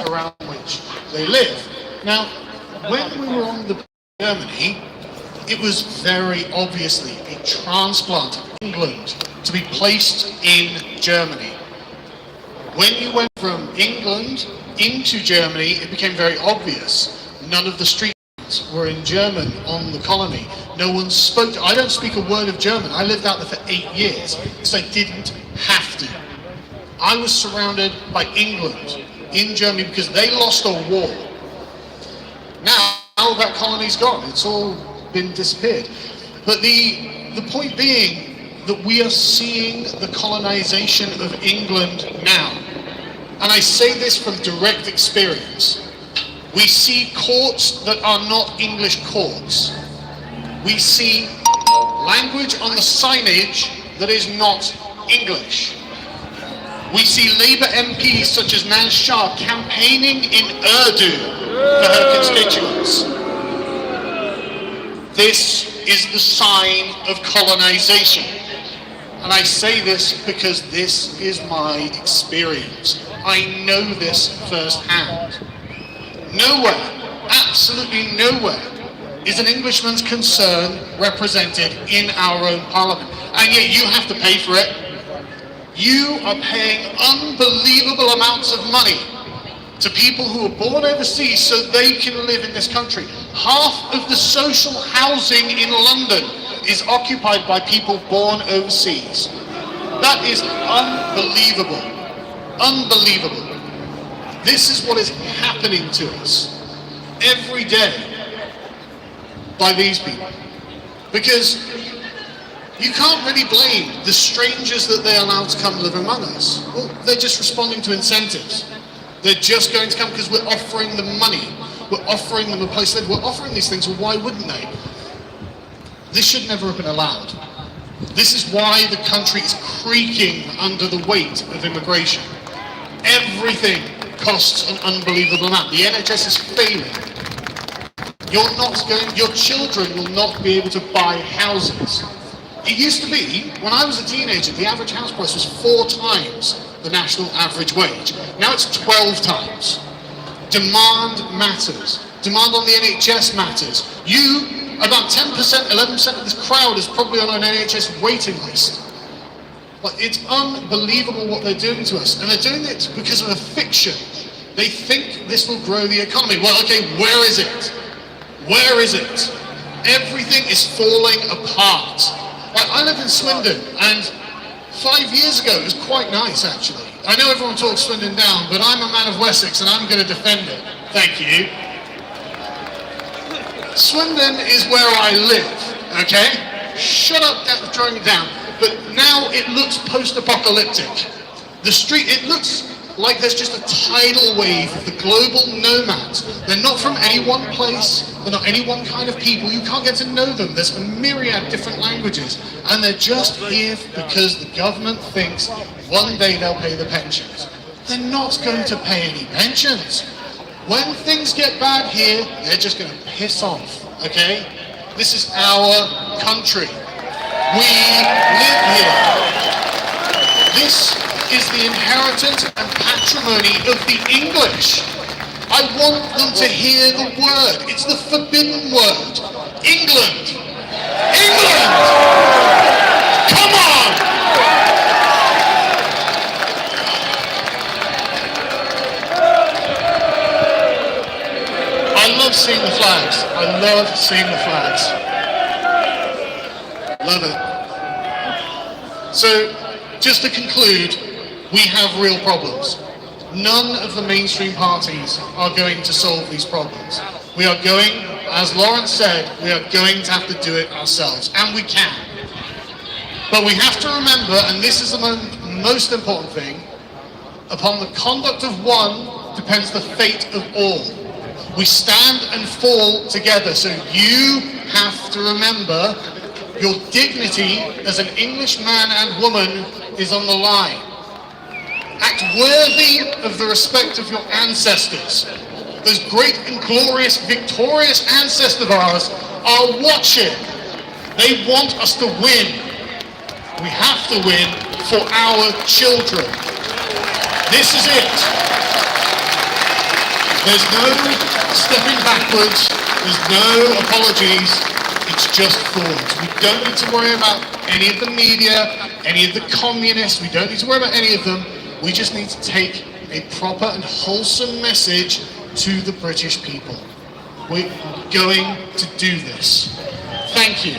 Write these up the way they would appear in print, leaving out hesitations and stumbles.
around which they live. Now, when we were on the Germany, it was very obviously a transplant of England to be placed in Germany. When you went from England into Germany, it became very obvious. None of the streets were in German on the colony. No one spoke. I don't speak a word of German. I lived out there for 8 years, so I didn't have to. I was surrounded by England in Germany because they lost a war. Now that colony's gone. It's all been disappeared. But the point being that we are seeing the colonization of England now. And I say this from direct experience. We see courts that are not English courts. We see language on the signage that is not English. We see Labour MPs such as Naz Shah campaigning in Urdu for her constituents. This is the sign of colonization. And I say this because this is my experience. I know this firsthand. Nowhere, absolutely nowhere, is an Englishman's concern represented in our own parliament. And yet you have to pay for it. You are paying unbelievable amounts of money to people who are born overseas so they can live in this country. Half of the social housing in London is occupied by people born overseas. That is unbelievable. Unbelievable. This is what is happening to us every day by these people. Because you can't really blame the strangers that they allow to come live among us. Well, they're just responding to incentives. They're just going to come because we're offering them money. We're offering them a place to live. We're offering these things, well, why wouldn't they? This should never have been allowed. This is why the country is creaking under the weight of immigration. Everything costs an unbelievable amount. The NHS is failing. Your children will not be able to buy houses. It used to be, when I was a teenager, the average house price was 4 times the national average wage. Now it's 12 times. Demand matters. Demand on the NHS matters. About 10%, 11% of this crowd is probably on an NHS waiting list. But it's unbelievable what they're doing to us. And they're doing it because of a fiction. They think this will grow the economy. Well, okay, where is it? Where is it? Everything is falling apart. I live in Swindon, and 5 years ago it was quite nice, actually. I know everyone talks Swindon down, but I'm a man of Wessex and I'm going to defend it. Thank you. Swindon is where I live, okay? Shut up, throwing it down. But now it looks post-apocalyptic. The street, it looks like there's just a tidal wave of the global nomads. They're not from any one place, they're not any one kind of people, you can't get to know them. There's a myriad of different languages, and they're just here because the government thinks one day they'll pay the pensions. They're not going to pay any pensions. When things get bad here, they're just going to piss off, okay? This is our country. We live here. This is the inheritance and patrimony of the English. I want them to hear the word. It's the forbidden word. England. England! Come on! I love seeing the flags. I love seeing the flags. Love it. So, just to conclude, we have real problems. None of the mainstream parties are going to solve these problems. We are going, as Lawrence said, we are going to have to do it ourselves, and we can. But we have to remember, and this is the most important thing, upon the conduct of one depends the fate of all. We stand and fall together, so you have to remember your dignity as an English man and woman is on the line. Act worthy of the respect of your ancestors. Those great and glorious, victorious ancestors of ours are watching. They want us to win. We have to win for our children. This is it. There's no stepping backwards, there's no apologies, it's just forwards. We don't need to worry about any of the media, any of the communists, we don't need to worry about any of them. We just need to take a proper and wholesome message to the British people. We're going to do this. Thank you.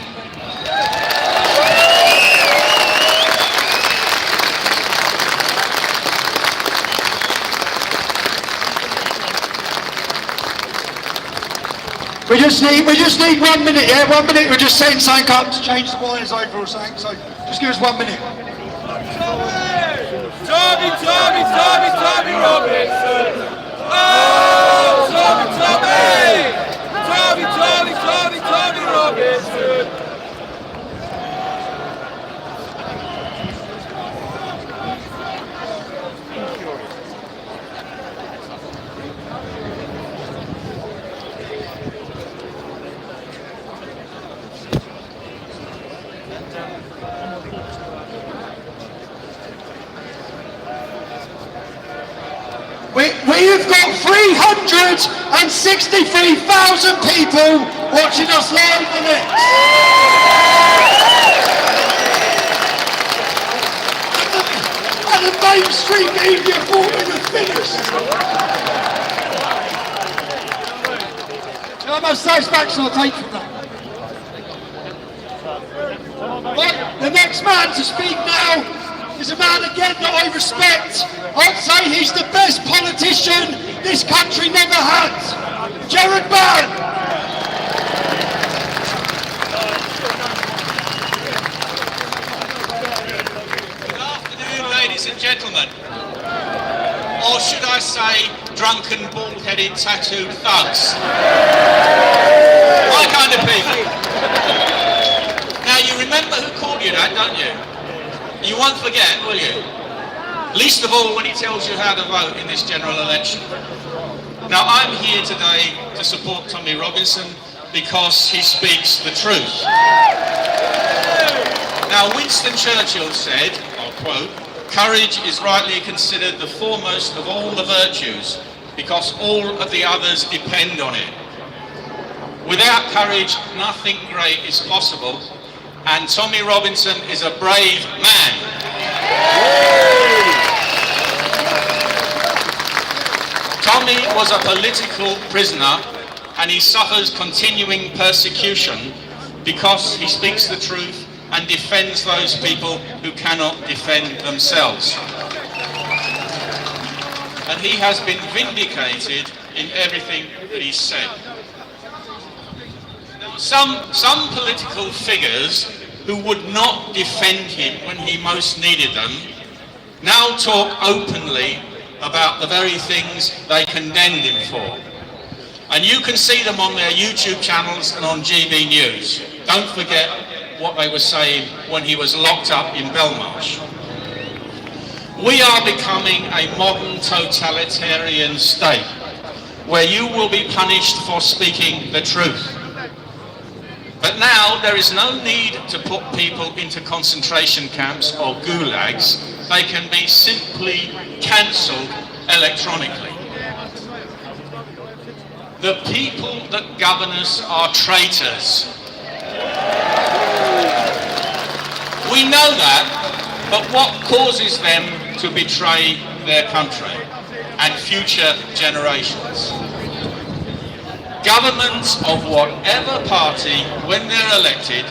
We just need 1 minute, yeah? 1 minute, we're just setting something up to change the wires over or something, so just give us 1 minute. Tommy Robinson! Oh, Tommy Robinson! We've got 363,000 people watching us live on it. And the mainstream media thought we were finished. I must say, facts I'll take from that. Right, the next man to speak now is a man again that I respect. I'd say he's the best politician this country never had. Gerard Mann. Good afternoon, ladies and gentlemen. Or should I say, drunken, bald-headed, tattooed thugs. My kind of people. Now, you remember who called you that, don't you? You won't forget, will you? Least of all when he tells you how to vote in this general election. Now, I'm here today to support Tommy Robinson because he speaks the truth. Now, Winston Churchill said, I'll quote, "Courage is rightly considered the foremost of all the virtues because all of the others depend on it. Without courage, nothing great is possible, and Tommy Robinson is a brave man." Tommy was a political prisoner and he suffers continuing persecution because he speaks the truth and defends those people who cannot defend themselves. And he has been vindicated in everything that he said. Some political figures who would not defend him when he most needed them now talk openly about the very things they condemned him for. And you can see them on their YouTube channels and on GB News. Don't forget what they were saying when he was locked up in Belmarsh. We are becoming a modern totalitarian state where you will be punished for speaking the truth. But now there is no need to put people into concentration camps or gulags. They can be simply cancelled electronically. The people that govern us are traitors. We know that, but what causes them to betray their country and future generations? Governments of whatever party, when they're elected,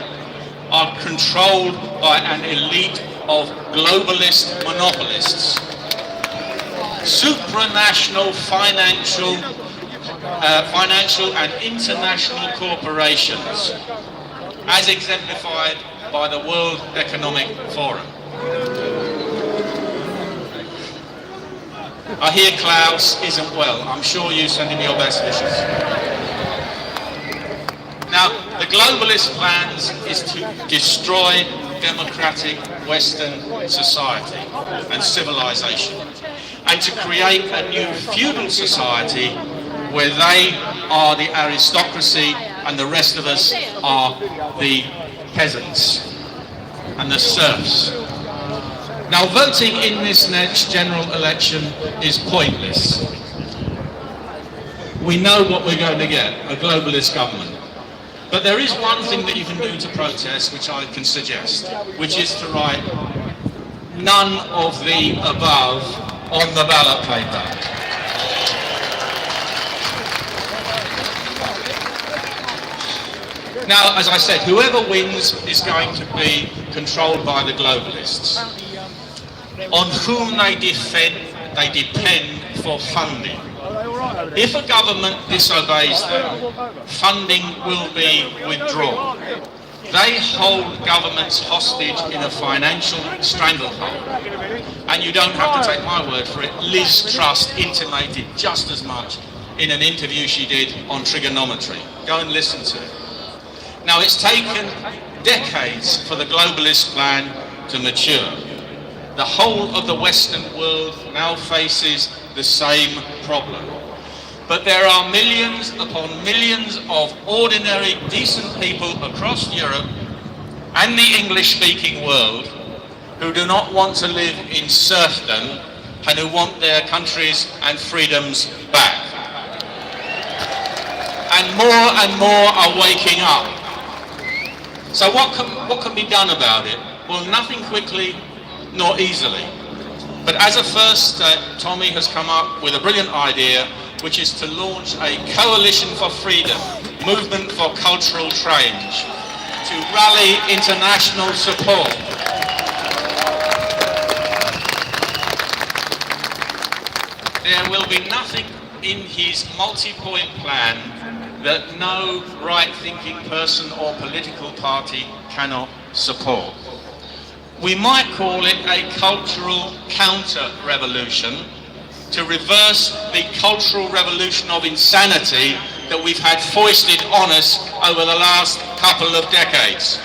are controlled by an elite of globalist monopolists, supranational financial and international corporations, as exemplified by the World Economic Forum. I hear Klaus isn't well. I'm sure you send him your best wishes. Now, the globalist plans is to destroy democratic Western society and civilization, and to create a new feudal society where they are the aristocracy and the rest of us are the peasants and the serfs. Now, voting in this next general election is pointless. we know what we're going to get, a globalist government. But there is one thing that you can do to protest, which I can suggest, which is to write none of the above on the ballot paper. Now, as I said, whoever wins is going to be controlled by the globalists, on whom they depend for funding. If a government disobeys them, funding will be withdrawn. They hold governments hostage in a financial stranglehold. And you don't have to take my word for it. Liz Truss intimated just as much in an interview she did on trigonometry. Go and listen to it. Now, it's taken decades for the globalist plan to mature. The whole of the Western world now faces the same problem. But there are millions upon millions of ordinary, decent people across Europe and the English-speaking world who do not want to live in serfdom and who want their countries and freedoms back. And more are waking up. So what can be done about it? Well, nothing quickly nor easily. But as a first step, Tommy has come up with a brilliant idea, which is to launch a coalition for freedom, movement for cultural change, to rally international support. There will be nothing in his multi-point plan that no right-thinking person or political party cannot support. We might call it a cultural counter-revolution to reverse the cultural revolution of insanity that we've had foisted on us over the last couple of decades.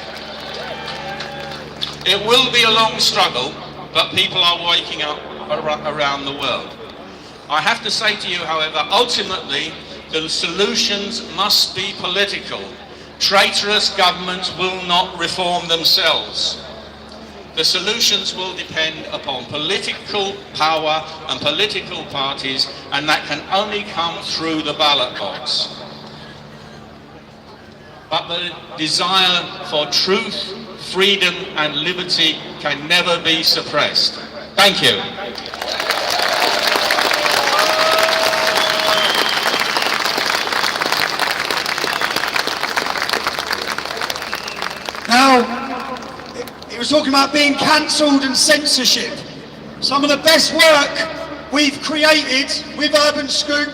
It will be a long struggle, but people are waking up around the world. I have to say to you, however, ultimately, the solutions must be political. Traitorous governments will not reform themselves. The solutions will depend upon political power and political parties, and that can only come through the ballot box. But the desire for truth, freedom and liberty can never be suppressed. Thank you. Now, he was talking about being cancelled and censorship. Some of the best work we've created with Urban Scoop.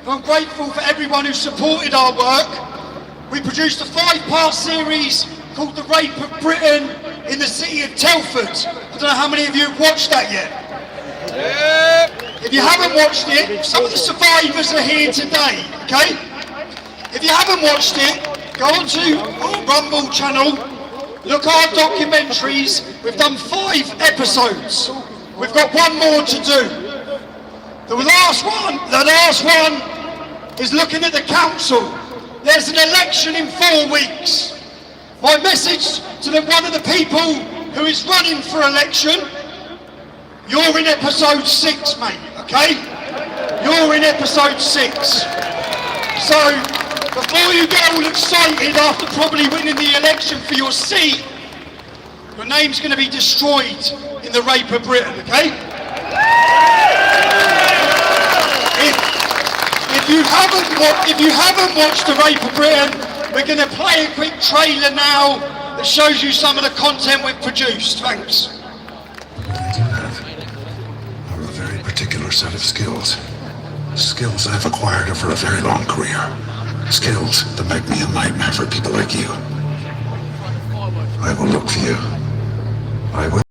I'm grateful for everyone who supported our work. We produced a 5-part series called The Rape of Britain in the city of Telford. I don't know how many of you have watched that yet. If you haven't watched it, some of the survivors are here today, okay? If you haven't watched it, go onto our Rumble channel, look at our documentaries. We've done 5 episodes. We've got one more to do. The last one is looking at the council. There's an election in 4 weeks. My message to one of the people who is running for election, you're in episode 6, mate, okay? You're in episode 6. So, before you get all excited after probably winning the election for your seat, your name's going to be destroyed in the Rape of Britain, okay? If you haven't watched The Rape of Britain, we're going to play a quick trailer now that shows you some of the content we've produced. Thanks. Are a very particular set of skills. Skills I've acquired over a very long career. Skills that make me a nightmare for people like you. I will look for you. I will.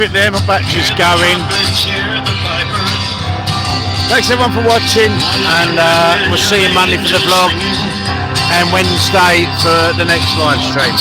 Bit there, my battery's going. Thanks everyone for watching, and we'll see you Monday for the vlog and Wednesday for the next live stream.